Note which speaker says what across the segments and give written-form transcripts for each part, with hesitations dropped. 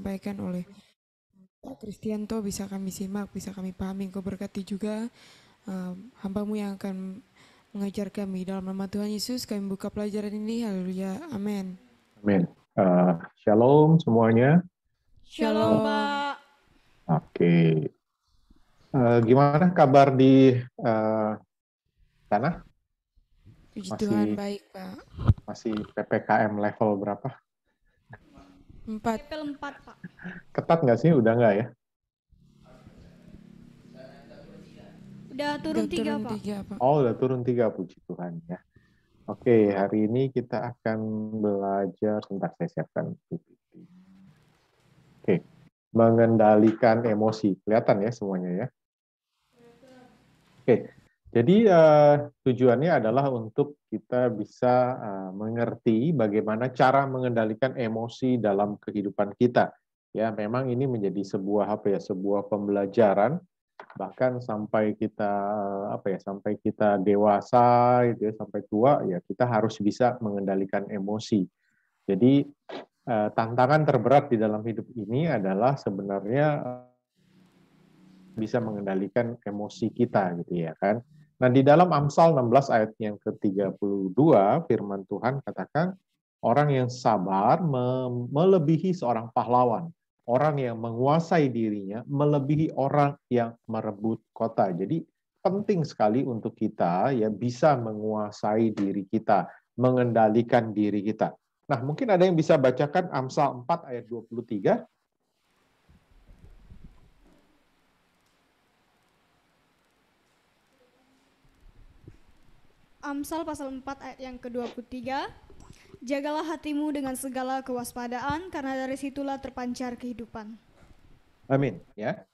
Speaker 1: disampaikan oleh Pak Kristianto bisa kami simak, bisa kami pahami. Engkau berkati juga hambamu yang akan mengajar kami. Dalam nama Tuhan Yesus kami buka pelajaran ini. Haleluya. Amin.
Speaker 2: Amin. Shalom semuanya.
Speaker 3: Shalom,
Speaker 1: Shalom.
Speaker 3: Pak.
Speaker 2: Oke. Gimana kabar di sana?
Speaker 1: Puji
Speaker 2: Masih
Speaker 1: Tuhan baik, Pak.
Speaker 2: masih PPKM level berapa?
Speaker 1: 4.
Speaker 3: Level 4, Pak.
Speaker 2: Ketat nggak sih? Udah nggak ya?
Speaker 3: Udah turun 3, Pak.
Speaker 1: 3, Pak.
Speaker 2: Oh, udah turun 3, puji Tuhan ya. Oke, hari ini kita akan belajar, sebentar saya siapkan PPT. Oke, mengendalikan emosi. Kelihatan ya semuanya ya? Oke, jadi tujuannya adalah untuk kita bisa mengerti bagaimana cara mengendalikan emosi dalam kehidupan kita. Ya, memang ini menjadi sebuah sebuah pembelajaran, bahkan sampai kita sampai kita dewasa gitu ya, sampai tua ya kita harus bisa mengendalikan emosi. Jadi tantangan terberat di dalam hidup ini adalah sebenarnya bisa mengendalikan emosi kita gitu ya kan. Nah, di dalam Amsal 16 ayat yang ke-32 firman Tuhan katakan orang yang sabar melebihi seorang pahlawan. Orang yang menguasai dirinya melebihi orang yang merebut kota. Jadi penting sekali untuk kita ya bisa menguasai diri kita, mengendalikan diri kita. Nah, mungkin ada yang bisa bacakan Amsal 4 ayat 23.
Speaker 3: Amsal pasal 4 ayat yang ke-23. Jagalah hatimu dengan segala kewaspadaan, karena dari situlah terpancar kehidupan.
Speaker 2: Amin. Ya.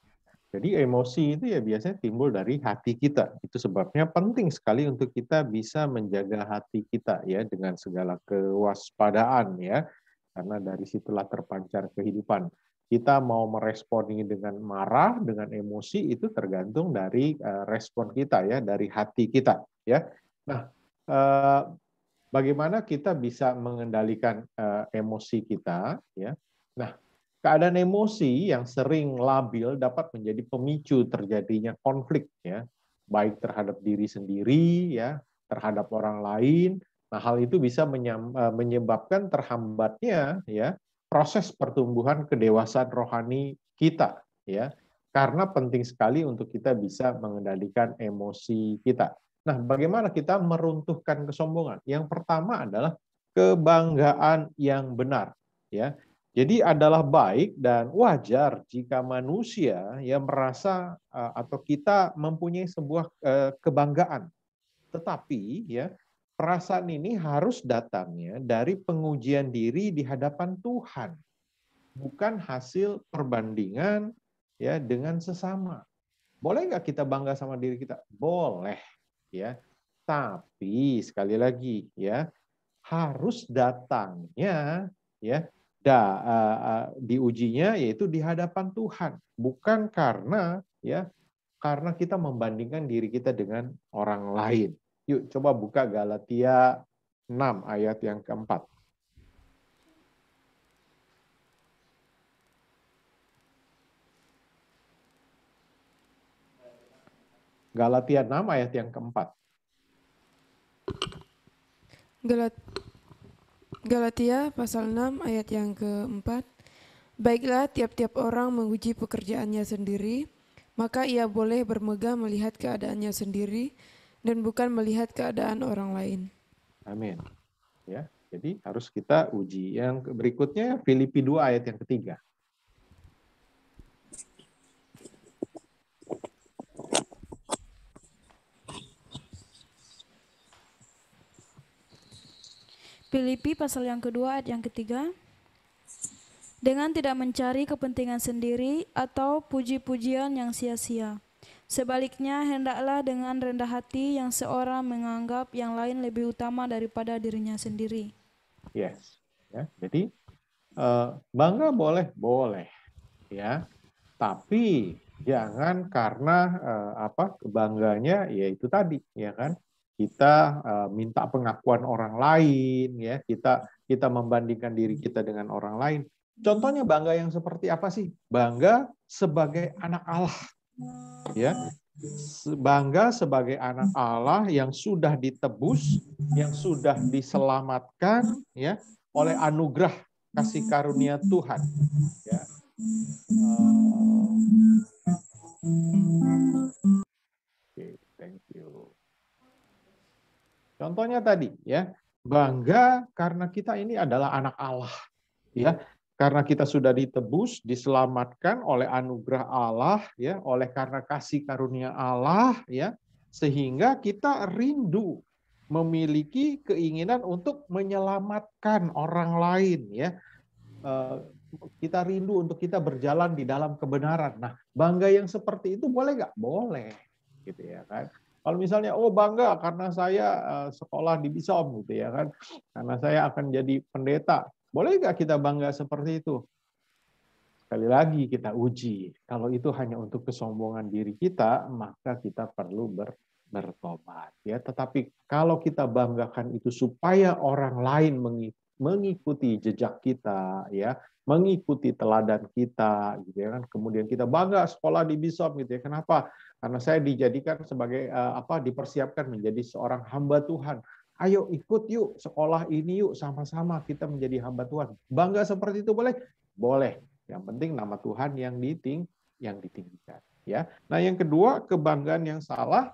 Speaker 2: Jadi emosi itu ya biasanya timbul dari hati kita. Itu sebabnya penting sekali untuk kita bisa menjaga hati kita ya dengan segala kewaspadaan ya. Karena dari situlah terpancar kehidupan. Kita mau merespon ini dengan marah, dengan emosi itu tergantung dari respon kita ya, dari hati kita ya. Nah, bagaimana kita bisa mengendalikan emosi kita ya. Nah, keadaan emosi yang sering labil dapat menjadi pemicu terjadinya konflik ya, baik terhadap diri sendiri ya, terhadap orang lain. Nah, hal itu bisa menyebabkan terhambatnya ya proses pertumbuhan kedewasaan rohani kita ya. Karena penting sekali untuk kita bisa mengendalikan emosi kita. Nah, bagaimana kita meruntuhkan kesombongan? Yang pertama adalah kebanggaan yang benar ya. Jadi adalah baik dan wajar jika manusia yang merasa atau kita mempunyai sebuah kebanggaan. Tetapi ya, perasaan ini harus datangnya dari pengujian diri di hadapan Tuhan, bukan hasil perbandingan ya dengan sesama. Boleh nggak kita bangga sama diri kita? Boleh ya. Tapi sekali lagi ya, harus datangnya ya diujinya yaitu di hadapan Tuhan, bukan karena kita membandingkan diri kita dengan orang lain. Yuk coba buka Galatia 6 ayat yang keempat. Galatia 6 ayat yang keempat.
Speaker 1: Galatia pasal 6 ayat yang keempat. Baiklah, tiap-tiap orang menguji pekerjaannya sendiri, maka ia boleh bermegah melihat keadaannya sendiri dan bukan melihat keadaan orang lain.
Speaker 2: Amin. Ya, jadi harus kita uji. Yang berikutnya Filipi 2 ayat yang ketiga.
Speaker 4: Filipi pasal yang kedua ayat yang ketiga. Dengan tidak mencari kepentingan sendiri atau puji-pujian yang sia-sia. Sebaliknya, hendaklah dengan rendah hati yang seorang menganggap yang lain lebih utama daripada dirinya sendiri.
Speaker 2: Yes. Ya, jadi bangga boleh ya. Tapi jangan karena kebangganya yaitu tadi ya kan. Kita minta pengakuan orang lain ya, kita membandingkan diri kita dengan orang lain. Contohnya bangga yang seperti apa sih? Bangga sebagai anak Allah. Ya. Bangga sebagai anak Allah yang sudah ditebus, yang sudah diselamatkan ya oleh anugerah kasih karunia Tuhan. Ya. Okay, thank you. Contohnya tadi ya, bangga karena kita ini adalah anak Allah. Ya, karena kita sudah ditebus, diselamatkan oleh anugerah Allah, ya, oleh karena kasih karunia Allah, ya, sehingga kita rindu memiliki keinginan untuk menyelamatkan orang lain, ya. Kita rindu untuk kita berjalan di dalam kebenaran. Nah, bangga yang seperti itu boleh nggak? Boleh, gitu ya kan. Kalau misalnya, oh bangga karena saya sekolah di BISOM, gitu ya kan, karena saya akan jadi pendeta. Boleh nggak kita bangga seperti itu? Sekali lagi kita uji. Kalau itu hanya untuk kesombongan diri kita, maka kita perlu bertobat. Ya, tetapi kalau kita banggakan itu supaya orang lain mengikuti jejak kita, ya, mengikuti teladan kita, gitu ya kan. Kemudian kita bangga sekolah di BISOM, gitu ya. Kenapa? Karena saya dijadikan sebagai dipersiapkan menjadi seorang hamba Tuhan. Ayo ikut yuk sekolah ini yuk, sama-sama kita menjadi hamba Tuhan. Bangga seperti itu boleh? Boleh. Yang penting nama Tuhan yang ditinggikan. Ya. Nah, yang kedua, kebanggaan yang salah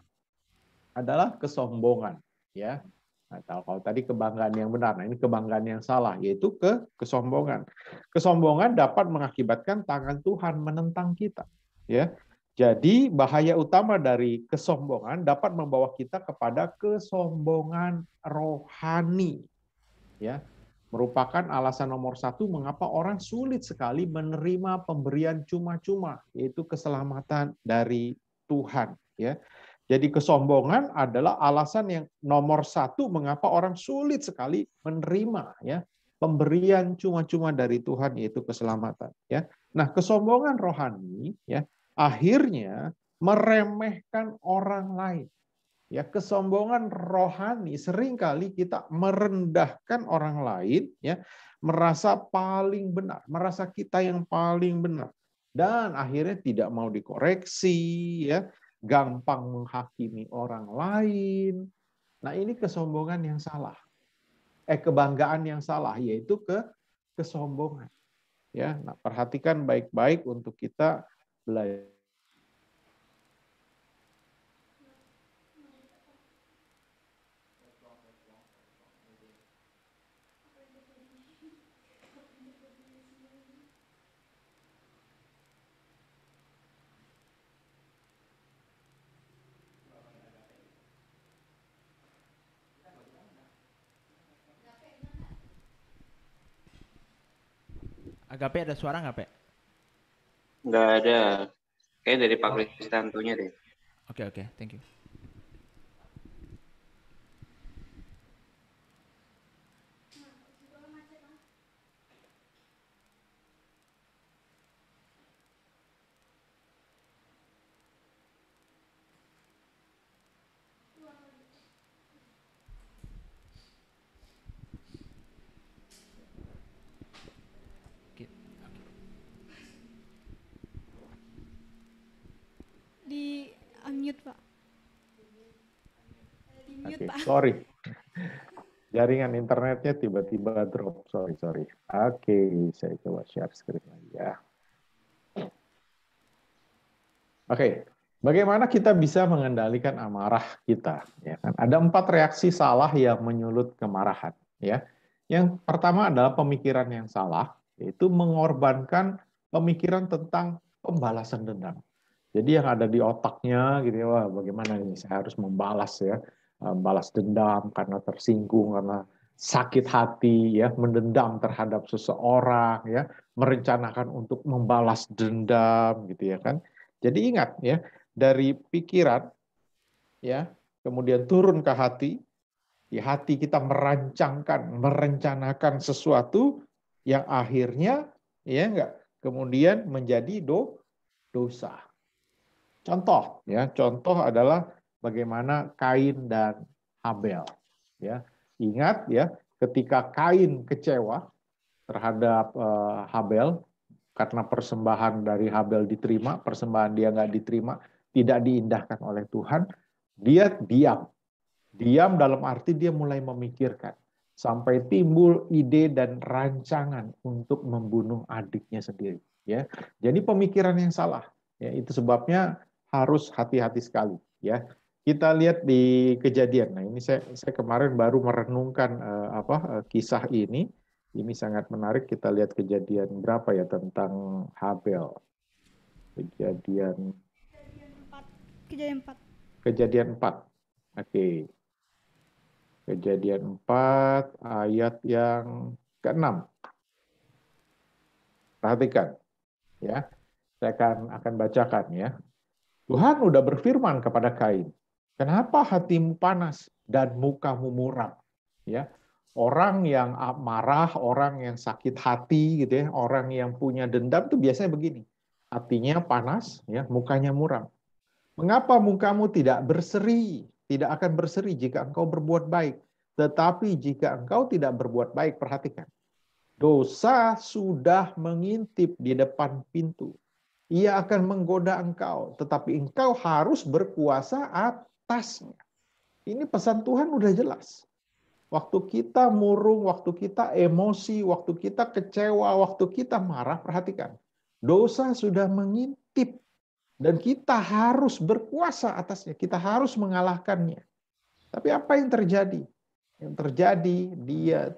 Speaker 2: adalah kesombongan. Ya. Nah, kalau tadi kebanggaan yang benar, nah ini kebanggaan yang salah, yaitu kesombongan. Kesombongan dapat mengakibatkan tangan Tuhan menentang kita. Ya. Jadi bahaya utama dari kesombongan dapat membawa kita kepada kesombongan rohani. Ya, merupakan alasan nomor satu mengapa orang sulit sekali menerima pemberian cuma-cuma, yaitu keselamatan dari Tuhan. Ya, jadi kesombongan adalah alasan yang nomor satu mengapa orang sulit sekali menerima ya pemberian cuma-cuma dari Tuhan, yaitu keselamatan. Ya, nah kesombongan rohani ya akhirnya meremehkan orang lain. Ya, kesombongan rohani seringkali kita merendahkan orang lain, ya, merasa paling benar, merasa kita yang paling benar, dan akhirnya tidak mau dikoreksi, ya, gampang menghakimi orang lain. Nah, ini kesombongan yang salah. Kebanggaan yang salah, yaitu kesombongan. Ya, nah perhatikan baik-baik untuk kita belajar.
Speaker 5: Agape ada suara nggak, Pe?
Speaker 6: Nggak ada. Kayak dari Pak Kristantonya deh.
Speaker 5: Oke, thank you.
Speaker 3: Di unmute, Pak. Di mute, Pak.
Speaker 2: Sorry. Jaringan internetnya tiba-tiba drop. Sorry. Oke, saya coba share screen lagi ya. Oke, bagaimana kita bisa mengendalikan amarah kita? Ya kan? Ada 4 reaksi salah yang menyulut kemarahan. Ya, yang pertama adalah pemikiran yang salah, yaitu mengorbankan pemikiran tentang pembalasan dendam. Jadi yang ada di otaknya, gitu ya, wah bagaimana ini saya harus membalas ya, balas dendam karena tersinggung, karena sakit hati, ya, mendendam terhadap seseorang, ya, merencanakan untuk membalas dendam, gitu ya kan. Jadi ingat ya, dari pikiran ya, kemudian turun ke hati, di hati kita merencanakan sesuatu yang akhirnya ya enggak kemudian menjadi dosa. Contoh ya, contoh adalah bagaimana Kain dan Habel. Ya, ingat ya, ketika Kain kecewa terhadap Habel, karena persembahan dari Habel diterima, persembahan dia nggak diterima, tidak diindahkan oleh Tuhan, dia diam. Diam dalam arti dia mulai memikirkan. Sampai timbul ide dan rancangan untuk membunuh adiknya sendiri. Ya, jadi pemikiran yang salah. Ya, itu sebabnya harus hati-hati sekali. Ya, kita lihat di Kejadian. Nah, ini saya kemarin baru merenungkan kisah ini. Ini sangat menarik. Kita lihat Kejadian berapa ya tentang Habel. Kejadian
Speaker 3: 4.
Speaker 2: Kejadian 4. Oke. Kejadian 4 ayat yang ke-6. Perhatikan ya. Saya akan bacakan ya. Tuhan udah berfirman kepada Kain, "Kenapa hatimu panas dan mukamu muram?" Ya. Orang yang marah, orang yang sakit hati gitu ya, orang yang punya dendam itu biasanya begini. Hatinya panas ya, mukanya muram. Mengapa mukamu tidak berseri? Tidak akan berseri jika engkau berbuat baik. Tetapi jika engkau tidak berbuat baik, perhatikan. Dosa sudah mengintip di depan pintu. Ia akan menggoda engkau, tetapi engkau harus berkuasa atasnya. Ini pesan Tuhan udah jelas. Waktu kita murung, waktu kita emosi, waktu kita kecewa, waktu kita marah, perhatikan. Dosa sudah mengintip dan kita harus berkuasa atasnya. Kita harus mengalahkannya. Tapi apa yang terjadi? Yang terjadi dia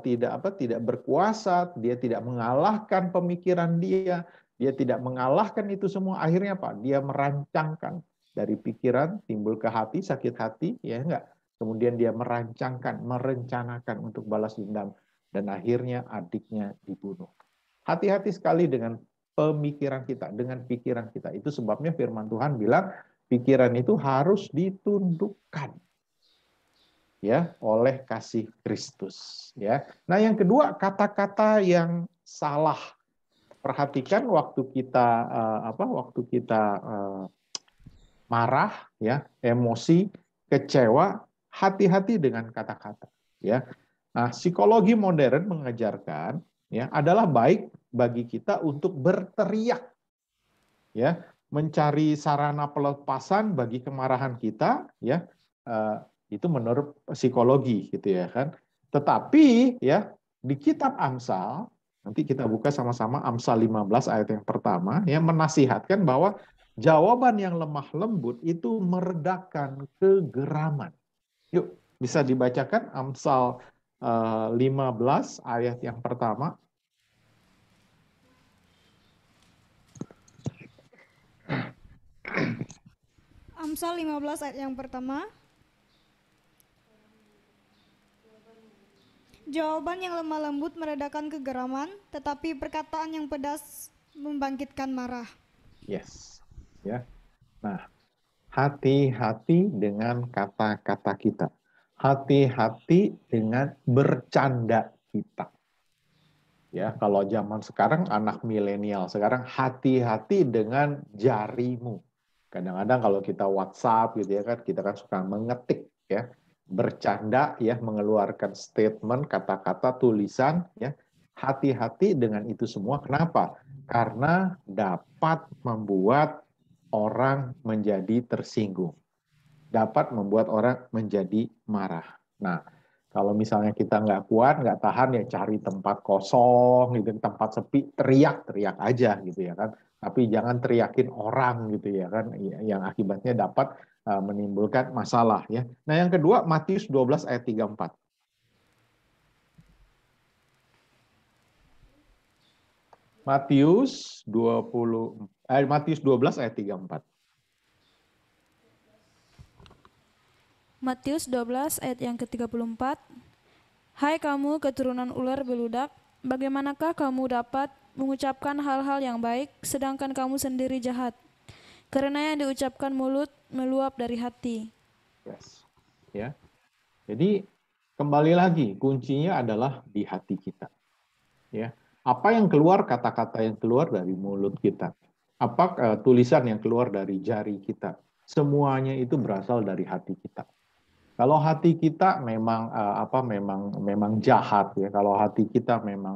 Speaker 2: tidak berkuasa, dia tidak mengalahkan pemikiran dia tidak mengalahkan itu semua. Akhirnya apa? Dia merancangkan dari pikiran timbul ke hati, sakit hati, ya enggak. Kemudian dia merencanakan untuk balas dendam dan akhirnya adiknya dibunuh. Hati-hati sekali dengan pemikiran kita, dengan pikiran kita. Itu sebabnya firman Tuhan bilang pikiran itu harus ditundukkan ya oleh kasih Kristus ya. Nah, yang kedua, kata-kata yang salah. Perhatikan waktu kita marah ya, emosi, kecewa, hati-hati dengan kata-kata ya. Nah, psikologi modern mengajarkan ya adalah baik bagi kita untuk berteriak ya, mencari sarana pelepasan bagi kemarahan kita ya. Itu menurut psikologi gitu ya kan. Tetapi ya di kitab Amsal, nanti kita buka sama-sama Amsal 15 ayat yang pertama ya, menasihatkan bahwa jawaban yang lemah lembut itu meredakan kegeraman. Yuk, bisa dibacakan Amsal 15 ayat yang pertama.
Speaker 3: Amsal 15 ayat yang pertama. Jawaban yang lemah lembut meredakan kegeraman, tetapi perkataan yang pedas membangkitkan marah.
Speaker 2: Yes. Ya. Nah, hati-hati dengan kata-kata kita. Hati-hati dengan bercanda kita. Ya, kalau zaman sekarang anak milenial sekarang hati-hati dengan jarimu. Kadang-kadang kalau kita WhatsApp gitu ya kan, kita kan suka mengetik ya, bercanda ya, mengeluarkan statement, kata-kata, tulisan ya. Hati-hati dengan itu semua. Kenapa? Karena dapat membuat orang menjadi tersinggung. Dapat membuat orang menjadi marah. Nah, kalau misalnya kita nggak kuat, nggak tahan, ya cari tempat kosong, gitu, tempat sepi, teriak aja gitu ya kan. Tapi jangan teriakin orang gitu ya kan, yang akibatnya dapat menimbulkan masalah ya. Nah, yang kedua Matius 12 ayat 34. Matius 12 ayat 34.
Speaker 4: Matius 12 ayat yang ke-34. Hai kamu keturunan ular beludak, bagaimanakah kamu dapat mengucapkan hal-hal yang baik sedangkan kamu sendiri jahat? Karena yang diucapkan mulut meluap dari hati.
Speaker 2: Yes. Ya. Jadi kembali lagi kuncinya adalah di hati kita. Ya. Apa yang keluar, kata-kata yang keluar dari mulut kita. Apa tulisan yang keluar dari jari kita. Semuanya itu berasal dari hati kita. Kalau hati kita memang memang jahat ya, kalau hati kita memang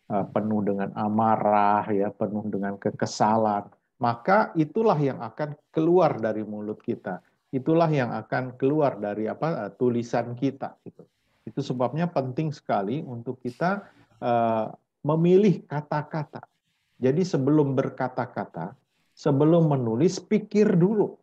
Speaker 2: penuh dengan amarah ya, penuh dengan kekesalan, maka itulah yang akan keluar dari mulut kita. Itulah yang akan keluar dari tulisan kita gitu. Itu sebabnya penting sekali untuk kita memilih kata-kata. Jadi sebelum berkata-kata, sebelum menulis, pikir dulu.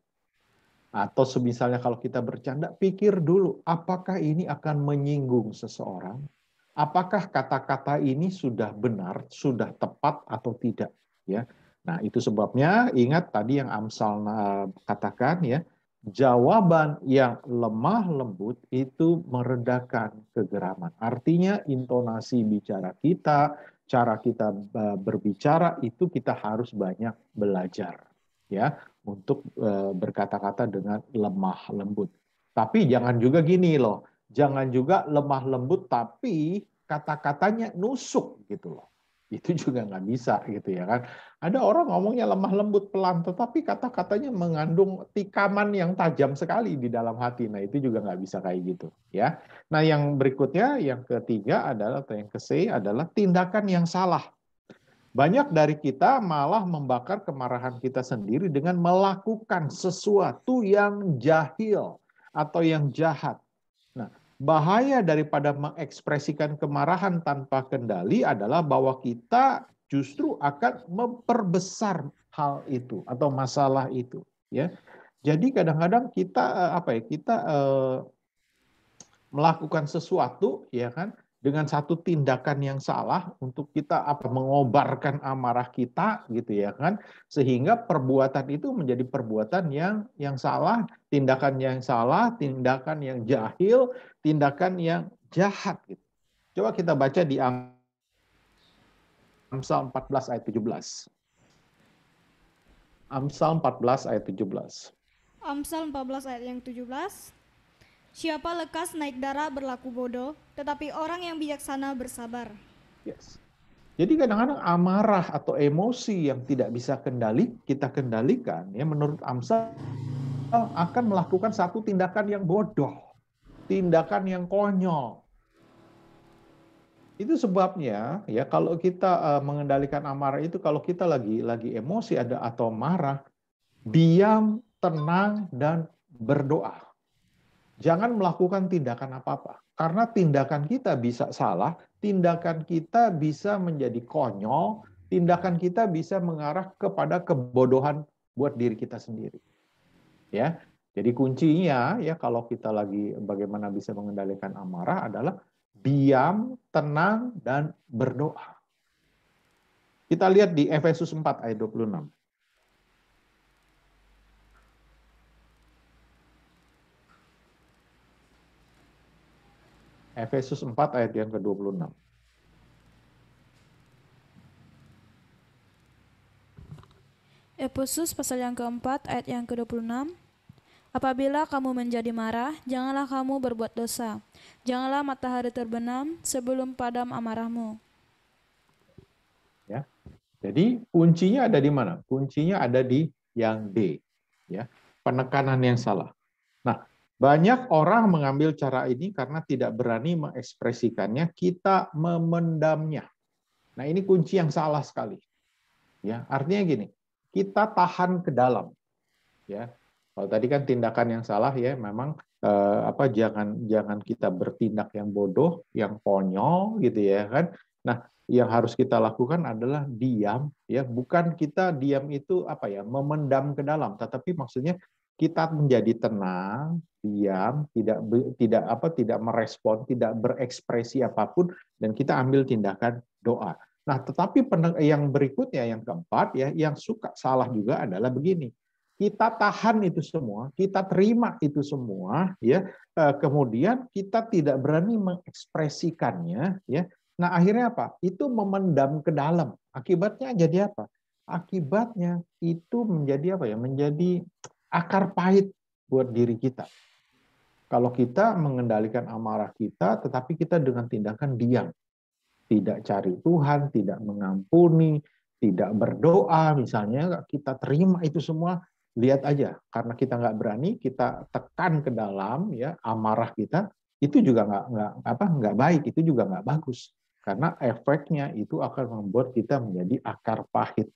Speaker 2: Atau misalnya kalau kita bercanda, pikir dulu, apakah ini akan menyinggung seseorang? Apakah kata-kata ini sudah benar, sudah tepat atau tidak? Ya. Nah, itu sebabnya ingat tadi yang Amsal katakan ya, jawaban yang lemah lembut itu meredakan kegeraman. Artinya intonasi bicara kita, cara kita berbicara itu kita harus banyak belajar. Ya, untuk berkata-kata dengan lemah lembut. Tapi jangan juga gini loh, jangan juga lemah lembut tapi kata-katanya nusuk gitu loh. Itu juga nggak bisa gitu ya kan. Ada orang ngomongnya lemah lembut pelan, tetapi kata-katanya mengandung tikaman yang tajam sekali di dalam hati. Nah itu juga nggak bisa kayak gitu ya. Nah yang berikutnya, yang ketiga adalah, atau yang ke-C adalah tindakan yang salah. Banyak dari kita malah membakar kemarahan kita sendiri dengan melakukan sesuatu yang jahil atau yang jahat. Nah, bahaya daripada mengekspresikan kemarahan tanpa kendali adalah bahwa kita justru akan memperbesar hal itu atau masalah itu, ya. Jadi kadang-kadang kita melakukan sesuatu, ya kan, dengan satu tindakan yang salah untuk kita mengobarkan amarah kita gitu ya kan, sehingga perbuatan itu menjadi perbuatan yang salah, tindakan yang jahil, tindakan yang jahat gitu. Coba kita baca di Amsal 14 ayat 17. Amsal 14 ayat 17.
Speaker 3: Amsal 14 ayat yang 17. Siapa lekas naik darah berlaku bodoh, tetapi orang yang bijaksana bersabar.
Speaker 2: Yes. Jadi kadang-kadang amarah atau emosi yang tidak bisa kita kendalikan, ya menurut Amsal akan melakukan satu tindakan yang bodoh, tindakan yang konyol. Itu sebabnya ya kalau kita mengendalikan amarah itu, kalau kita lagi emosi atau marah, diam, tenang dan berdoa. Jangan melakukan tindakan apa-apa. Karena tindakan kita bisa salah, tindakan kita bisa menjadi konyol, tindakan kita bisa mengarah kepada kebodohan buat diri kita sendiri. Ya. Jadi kuncinya ya kalau kita lagi bagaimana bisa mengendalikan amarah adalah diam, tenang dan berdoa. Kita lihat di Efesus 4 ayat 26. Efesus 4 ayat yang ke-26.
Speaker 4: Efesus pasal yang keempat ayat yang ke-26. Apabila kamu menjadi marah, janganlah kamu berbuat dosa. Janganlah matahari terbenam sebelum padam amarahmu.
Speaker 2: Ya. Jadi kuncinya ada di mana? Kuncinya ada di yang D, ya. Penekanan yang salah. Nah, banyak orang mengambil cara ini karena tidak berani mengekspresikannya, kita memendamnya. Nah, ini kunci yang salah sekali. Ya, artinya gini, kita tahan ke dalam. Ya. Kalau tadi kan tindakan yang salah ya, memang jangan kita bertindak yang bodoh, yang konyol gitu ya kan. Nah, yang harus kita lakukan adalah diam ya, bukan kita diam itu memendam ke dalam, tetapi maksudnya kita menjadi tenang, diam, tidak merespon, tidak berekspresi apapun, dan kita ambil tindakan doa. Nah, tetapi yang berikutnya, yang keempat ya, yang suka salah juga adalah begini. Kita tahan itu semua, kita terima itu semua, ya. Kemudian kita tidak berani mengekspresikannya, ya. Nah, akhirnya apa? Itu memendam ke dalam. Akibatnya jadi apa? Akibatnya itu menjadi menjadi akar pahit buat diri kita. Kalau kita mengendalikan amarah kita, tetapi kita dengan tindakan diam, tidak cari Tuhan, tidak mengampuni, tidak berdoa, misalnya kita terima itu semua, lihat aja, karena kita nggak berani, kita tekan ke dalam, ya, amarah kita, itu juga nggak baik, itu juga nggak bagus, karena efeknya itu akan membuat kita menjadi akar pahit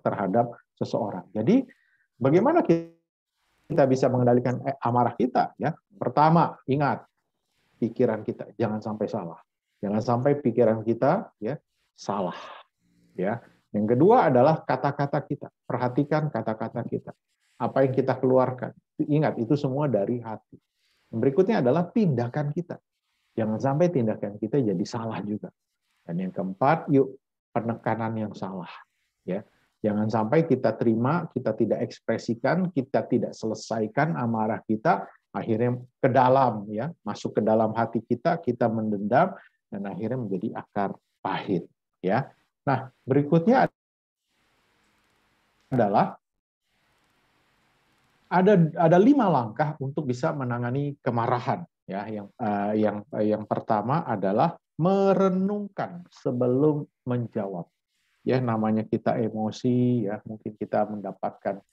Speaker 2: terhadap seseorang. Jadi bagaimana kita bisa mengendalikan amarah kita? Ya, pertama, ingat pikiran kita jangan sampai salah, jangan sampai pikiran kita ya salah. Ya, yang kedua adalah kata-kata kita. Perhatikan kata-kata kita, apa yang kita keluarkan. Ingat, itu semua dari hati. Yang berikutnya adalah tindakan kita. Jangan sampai tindakan kita jadi salah juga. Dan yang keempat, yuk, penekanan yang salah. Ya, jangan sampai kita terima, kita tidak ekspresikan, kita tidak selesaikan amarah kita, akhirnya ke dalam, ya, masuk ke dalam hati kita, kita mendendam, dan akhirnya menjadi akar pahit. Ya, nah berikutnya adalah ada 5 langkah untuk bisa menangani kemarahan. Ya, yang pertama adalah merenungkan sebelum menjawab. Ya, namanya kita emosi, ya, mungkin kita mendapatkan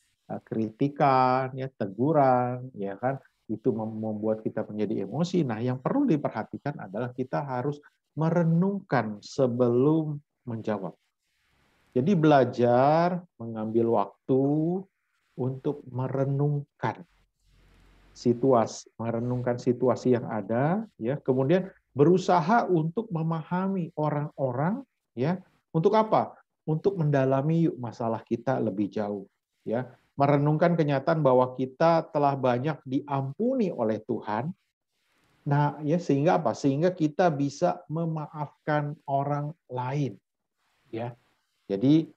Speaker 2: kritikan, ya, teguran, ya kan, itu membuat kita menjadi emosi. Nah, yang perlu diperhatikan adalah kita harus merenungkan sebelum menjawab. Jadi belajar mengambil waktu untuk merenungkan situasi yang ada, ya, kemudian berusaha untuk memahami orang-orang, ya, untuk apa? Untuk mendalami masalah kita lebih jauh, ya, merenungkan kenyataan bahwa kita telah banyak diampuni oleh Tuhan. Nah, ya, sehingga apa? Sehingga kita bisa memaafkan orang lain, ya. Jadi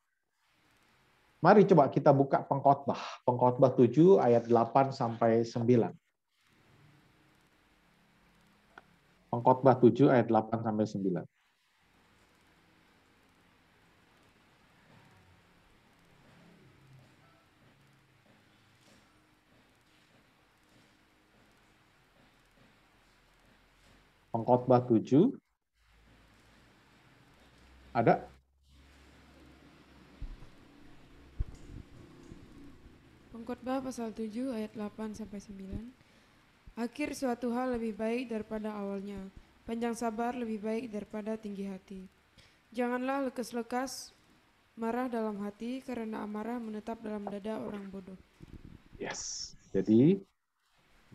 Speaker 2: mari coba kita buka Pengkhotbah 7 ayat 8 sampai 9. Pengkhotbah 7 ayat 8 sampai 9. Pengkhotbah 7 ada?
Speaker 1: Pengkhotbah pasal 7 ayat 8 sampai 9. Akhir suatu hal lebih baik daripada awalnya, panjang sabar lebih baik daripada tinggi hati. Janganlah lekas-lekas marah dalam hati, karena amarah menetap dalam dada orang bodoh.
Speaker 2: Yes. Jadi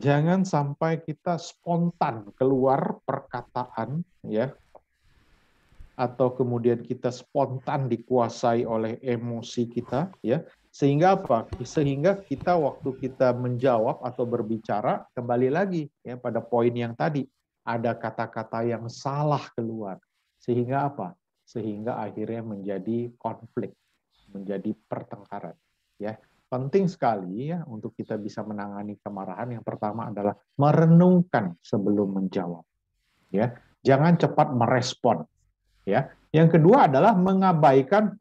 Speaker 2: jangan sampai kita spontan keluar perkataan, ya, atau kemudian kita spontan dikuasai oleh emosi kita, ya, sehingga apa? Sehingga kita waktu kita menjawab atau berbicara, kembali lagi, ya, pada poin yang tadi, ada kata-kata yang salah keluar, sehingga apa? Sehingga akhirnya menjadi konflik, menjadi pertengkaran, ya. Penting sekali, ya, untuk kita bisa menangani kemarahan. Yang pertama adalah merenungkan sebelum menjawab, ya. Jangan cepat merespon. Ya, yang kedua adalah mengabaikan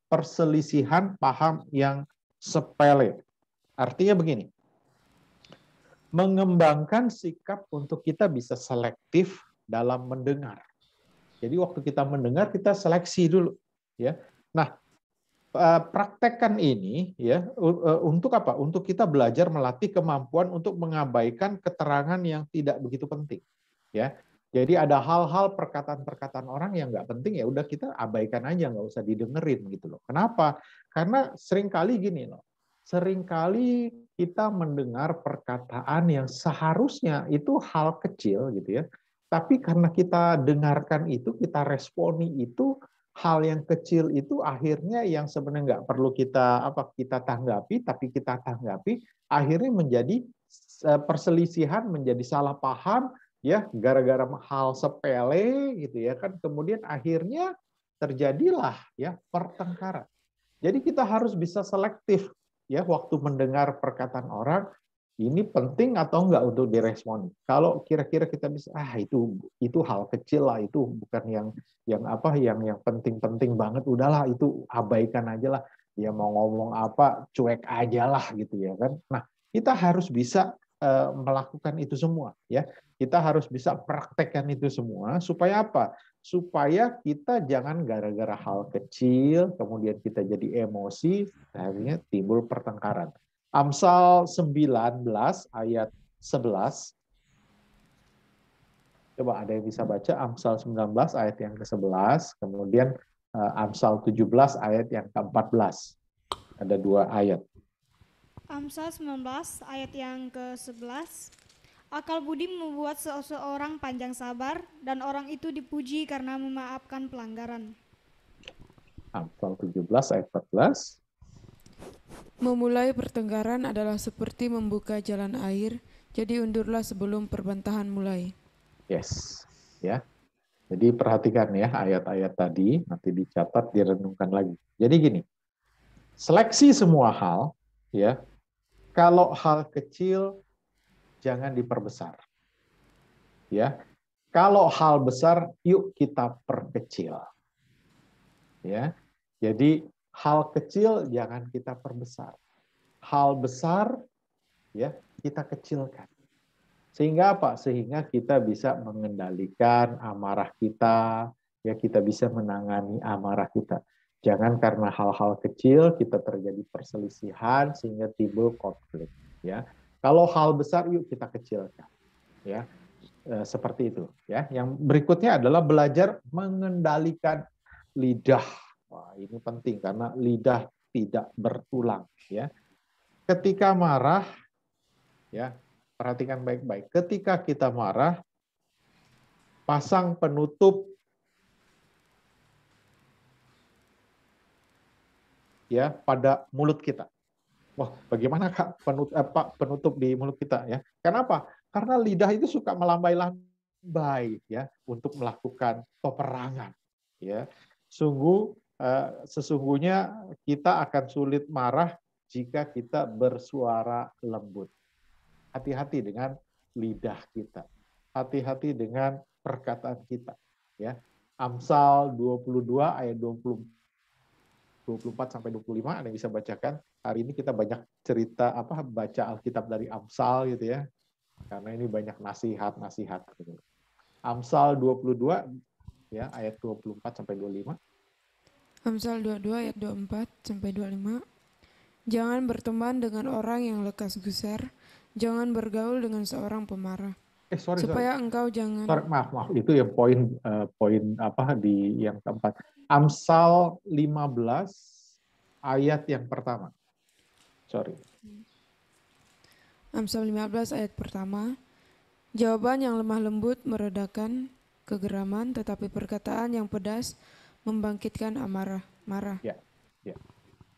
Speaker 2: perselisihan paham yang sepele. Artinya begini, mengembangkan sikap untuk kita bisa selektif dalam mendengar. Jadi waktu kita mendengar, kita seleksi dulu, ya. Nah, praktekkan ini, ya, untuk apa? Untuk kita belajar melatih kemampuan untuk mengabaikan keterangan yang tidak begitu penting, ya. Jadi ada hal-hal perkataan-perkataan orang yang nggak penting, ya udah kita abaikan aja, nggak usah didengerin gitu loh. Kenapa? Karena seringkali gini loh, seringkali kita mendengar perkataan yang seharusnya itu hal kecil gitu ya, tapi karena kita dengarkan itu, kita responi itu, hal yang kecil itu akhirnya yang sebenarnya nggak perlu kita tanggapi, tapi kita tanggapi, akhirnya menjadi perselisihan, menjadi salah paham, ya, gara-gara hal sepele gitu ya kan, kemudian akhirnya terjadilah ya pertengkaran. Jadi kita harus bisa selektif ya waktu mendengar perkataan orang, ini penting atau enggak untuk diresponi. Kalau kira-kira kita bisa itu hal kecil lah, itu bukan yang penting-penting banget, udahlah itu abaikan aja lah. Dia mau ngomong apa cuek aja lah gitu ya kan. Nah, kita harus bisa melakukan itu semua ya. Kita harus bisa praktekkan itu semua supaya apa? Supaya kita jangan gara-gara hal kecil kemudian kita jadi emosi, akhirnya timbul pertengkaran. Amsal 19 ayat 11. Coba ada yang bisa baca Amsal 19 ayat yang ke-11, kemudian Amsal 17 ayat yang ke-14. Ada 2 ayat.
Speaker 3: Amsal 19 ayat yang ke-11. Akal budi membuat seseorang panjang sabar, dan orang itu dipuji karena memaafkan pelanggaran.
Speaker 2: Amsal 17 ayat 14.
Speaker 1: Memulai pertengkaran adalah seperti membuka jalan air, jadi undurlah sebelum perbantahan mulai.
Speaker 2: Yes, ya. Jadi perhatikan ya ayat-ayat tadi, nanti dicatat, direnungkan lagi. Jadi gini, seleksi semua hal, ya. Kalau hal kecil jangan diperbesar. Ya. Kalau hal besar yuk kita perkecil. Ya. Jadi hal kecil jangan kita perbesar. Hal besar ya kita kecilkan. Sehingga apa? Sehingga kita bisa mengendalikan amarah kita, ya kita bisa menangani amarah kita. Jangan karena hal-hal kecil kita terjadi perselisihan sehingga timbul konflik, ya. Kalau hal besar yuk kita kecilkan, ya. Seperti itu, ya. Yang berikutnya adalah belajar mengendalikan lidah. Wah, ini penting karena lidah tidak bertulang, ya. Ketika marah, ya, perhatikan baik-baik. Ketika kita marah, pasang penutup ya pada mulut kita. Wah, bagaimana Kak penutup di mulut kita ya? Kenapa? Karena lidah itu suka melambai-lambai ya untuk melakukan peperangan. Ya, sesungguhnya kita akan sulit marah jika kita bersuara lembut. Hati-hati dengan lidah kita. Hati-hati dengan perkataan kita. Ya. Amsal 22 ayat 24 sampai 25 Anda bisa bacakan. Hari ini kita banyak cerita baca Alkitab dari Amsal gitu ya. Karena ini banyak nasihat-nasihat gitu. Amsal 22 ya ayat 24 sampai 25.
Speaker 1: Amsal 22 ayat 24 sampai 25. Jangan berteman dengan orang yang lekas gusar, jangan bergaul dengan seorang pemarah. Supaya engkau jangan.
Speaker 2: Maaf, itu yang poin di yang keempat. Amsal 15 ayat yang pertama.
Speaker 1: Amsal 15 ayat pertama. Jawaban yang lemah lembut meredakan kegeraman, tetapi perkataan yang pedas membangkitkan marah.
Speaker 2: Ya.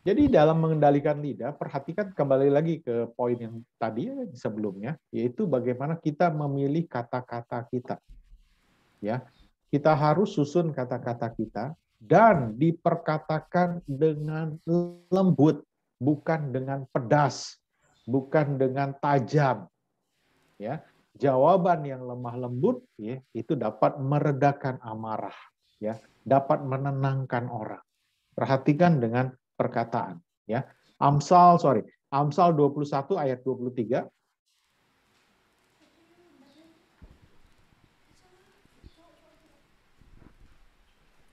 Speaker 2: Jadi dalam mengendalikan lidah, perhatikan kembali lagi ke poin yang tadi sebelumnya, yaitu bagaimana kita memilih kata-kata kita. Ya, kita harus susun kata-kata kita dan diperkatakan dengan lembut, bukan dengan pedas, bukan dengan tajam. Ya, jawaban yang lemah lembut ya, itu dapat meredakan amarah, ya, dapat menenangkan orang. Perhatikan dengan perkataan, ya. Amsal 21 ayat 23.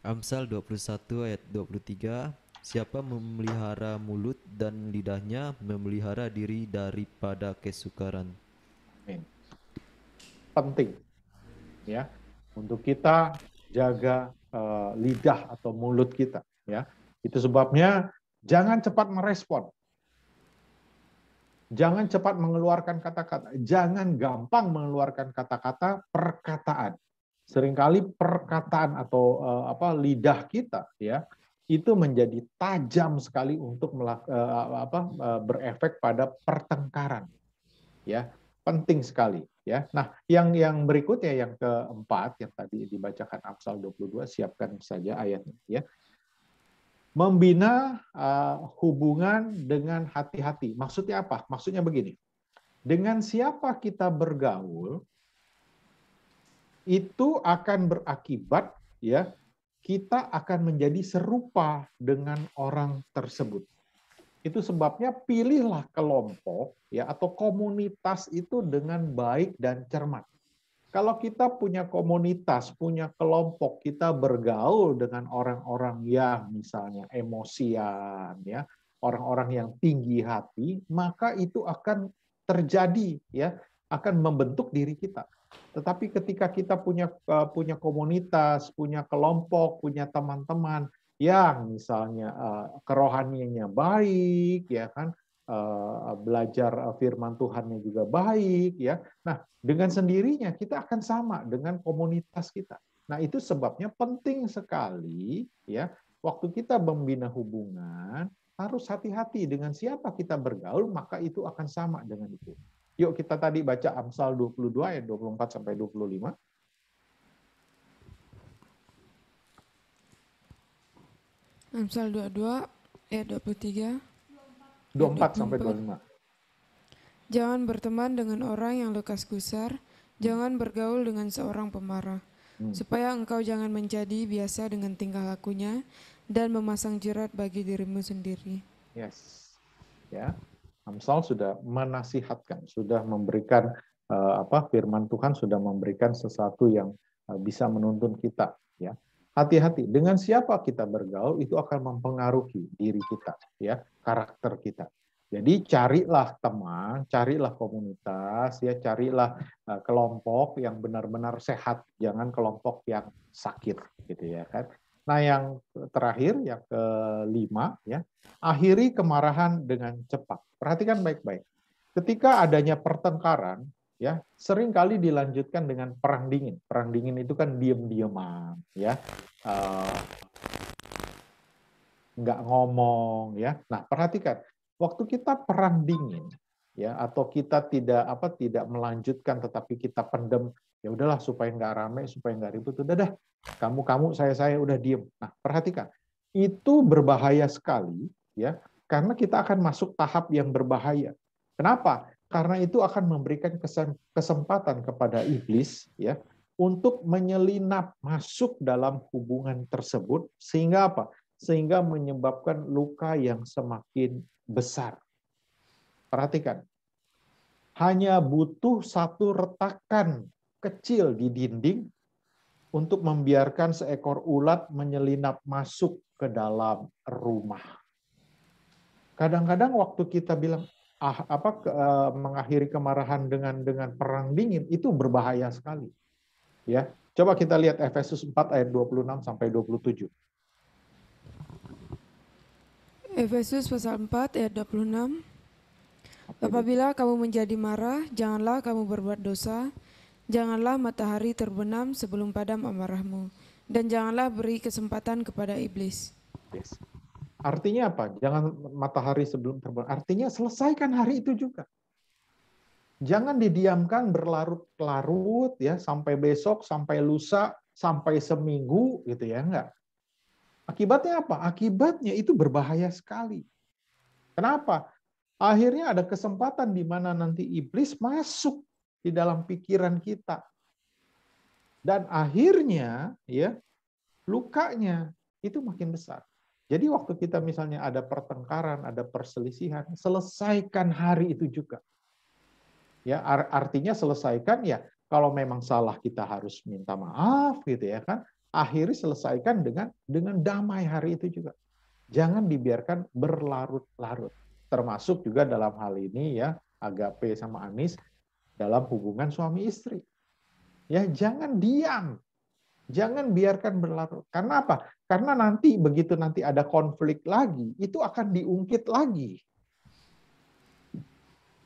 Speaker 7: Amsal 21 ayat 23. Siapa memelihara mulut dan lidahnya memelihara diri daripada kesukaran.
Speaker 2: Amin. Penting ya untuk kita jaga lidah atau mulut kita ya. Itu sebabnya jangan cepat merespon. Jangan cepat mengeluarkan kata-kata, jangan gampang mengeluarkan kata-kata perkataan. Seringkali perkataan atau lidah kita ya itu menjadi tajam sekali untuk berefek pada pertengkaran. Ya, penting sekali ya. Nah, yang berikutnya yang keempat yang tadi dibacakan Amsal 22, siapkan saja ayatnya ya. Membina hubungan dengan hati-hati. Maksudnya apa? Maksudnya begini. Dengan siapa kita bergaul itu akan berakibat ya kita akan menjadi serupa dengan orang tersebut. Itu sebabnya pilihlah kelompok ya atau komunitas itu dengan baik dan cermat. Kalau kita punya komunitas, punya kelompok, kita bergaul dengan orang-orang yang misalnya emosian ya, orang-orang yang tinggi hati, maka itu akan terjadi, ya, akan membentuk diri kita. Tetapi ketika kita punya komunitas, punya kelompok, punya teman-teman yang misalnya kerohaniannya baik, ya kan, belajar firman Tuhannya juga baik, ya. Nah, dengan sendirinya kita akan sama dengan komunitas kita. Nah, itu sebabnya penting sekali, ya, waktu kita membina hubungan harus hati-hati dengan siapa kita bergaul, maka itu akan sama dengan itu. Yuk kita tadi baca Amsal 22 ayat 24 sampai 25.
Speaker 1: Amsal 22 ayat 23.
Speaker 2: 24 sampai 25.
Speaker 1: Jangan berteman dengan orang yang lekas gusar, jangan bergaul dengan seorang pemarah, supaya engkau jangan menjadi biasa dengan tingkah lakunya dan memasang jerat bagi dirimu sendiri.
Speaker 2: Yes. Ya. Amsal sudah menasihatkan, sudah memberikan firman Tuhan sudah memberikan sesuatu yang bisa menuntun kita, ya. Hati-hati dengan siapa kita bergaul, itu akan mempengaruhi diri kita, ya, karakter kita. Jadi carilah teman, carilah komunitas, ya, carilah kelompok yang benar-benar sehat, jangan kelompok yang sakit, gitu ya kan. Nah, yang terakhir, yang kelima, ya, akhiri kemarahan dengan cepat. Perhatikan baik-baik. Ketika adanya pertengkaran, ya, sering kali dilanjutkan dengan perang dingin. Perang dingin itu kan diam-diaman, ya, nggak ngomong, ya. Nah, perhatikan, waktu kita perang dingin, ya, atau kita tidak melanjutkan, tetapi kita pendem, ya udahlah supaya nggak rame, supaya nggak ribut, udah dah. Kamu, saya udah diem. Nah, perhatikan. Itu berbahaya sekali, ya, karena kita akan masuk tahap yang berbahaya. Kenapa? Karena itu akan memberikan kesempatan kepada iblis, ya, untuk menyelinap masuk dalam hubungan tersebut, sehingga apa? Sehingga menyebabkan luka yang semakin besar. Perhatikan. Hanya butuh satu retakan kecil di dinding untuk membiarkan seekor ulat menyelinap masuk ke dalam rumah. Kadang-kadang waktu kita bilang mengakhiri kemarahan dengan perang dingin, itu berbahaya sekali. Ya, coba kita lihat Efesus 4 ayat 26 sampai 27.
Speaker 1: Efesus pasal 4 ayat 26. Apabila kamu menjadi marah, janganlah kamu berbuat dosa. Janganlah matahari terbenam sebelum padam amarahmu, dan janganlah beri kesempatan kepada iblis.
Speaker 2: Yes. Artinya apa? Jangan matahari sebelum terbenam. Artinya selesaikan hari itu juga. Jangan didiamkan berlarut-larut, ya, sampai besok, sampai lusa, sampai seminggu, gitu ya, enggak. Akibatnya apa? Akibatnya itu berbahaya sekali. Kenapa? Akhirnya ada kesempatan di mana nanti iblis masuk di dalam pikiran kita. Dan akhirnya, ya, lukanya itu makin besar. Jadi waktu kita misalnya ada pertengkaran, ada perselisihan, selesaikan hari itu juga. Ya, artinya selesaikan, ya, kalau memang salah kita harus minta maaf, gitu ya kan. Akhirnya selesaikan dengan damai hari itu juga. Jangan dibiarkan berlarut-larut. Termasuk juga dalam hal ini, ya, agape sama anis, dalam hubungan suami istri. Ya, jangan diam. Jangan biarkan berlarut. Karena apa? Karena nanti begitu nanti ada konflik lagi, itu akan diungkit lagi.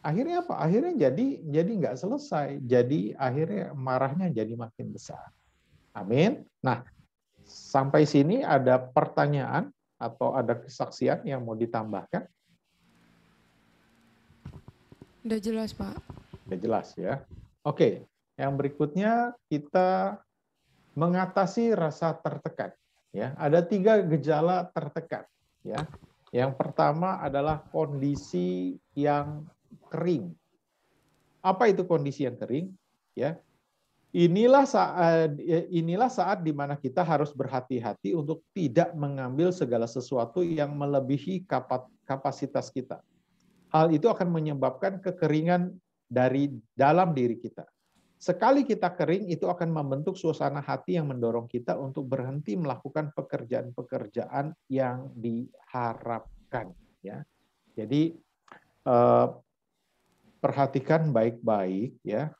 Speaker 2: Akhirnya apa? Akhirnya jadi nggak selesai. Jadi akhirnya marahnya jadi makin besar. Amin. Nah, sampai sini ada pertanyaan atau ada kesaksian yang mau ditambahkan?
Speaker 1: Udah jelas, Pak.
Speaker 2: Udah jelas, ya. Oke, yang berikutnya kita mengatasi rasa tertekan. Ya, ada 3 gejala tertekan. Ya, yang pertama adalah kondisi yang kering. Apa itu kondisi yang kering? Ya, inilah saat di mana kita harus berhati-hati untuk tidak mengambil segala sesuatu yang melebihi kapasitas kita. Hal itu akan menyebabkan kekeringan dari dalam diri kita. Sekali kita kering, itu akan membentuk suasana hati yang mendorong kita untuk berhenti melakukan pekerjaan-pekerjaan yang diharapkan. ya. Jadi perhatikan baik-baik ya,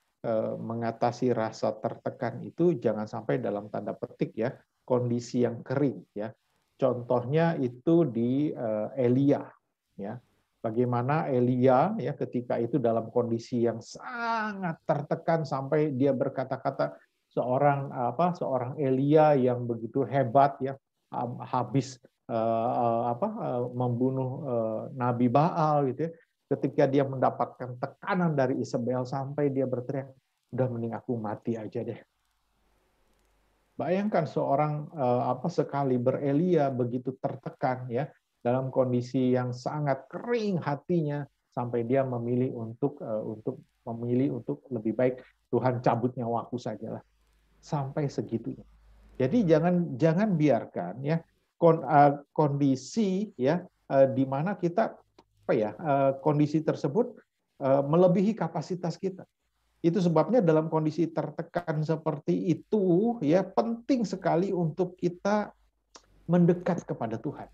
Speaker 2: mengatasi rasa tertekan itu jangan sampai dalam tanda petik ya kondisi yang kering ya. Contohnya itu di Elia ya. Bagaimana Elia ya ketika itu dalam kondisi yang sangat tertekan sampai dia berkata-kata seorang Elia yang begitu hebat ya, habis membunuh Nabi Baal gitu ya. Ketika dia mendapatkan tekanan dari Isabel sampai dia berteriak, udah mending aku mati aja deh. Bayangkan seorang sekaliber Elia begitu tertekan ya dalam kondisi yang sangat kering hatinya sampai dia memilih untuk lebih baik Tuhan cabut nyawaku sajalah. Sampai segitunya. Jadi jangan biarkan ya kondisi ya di mana kita kondisi tersebut melebihi kapasitas kita. Itu sebabnya dalam kondisi tertekan seperti itu ya penting sekali untuk kita mendekat kepada Tuhan.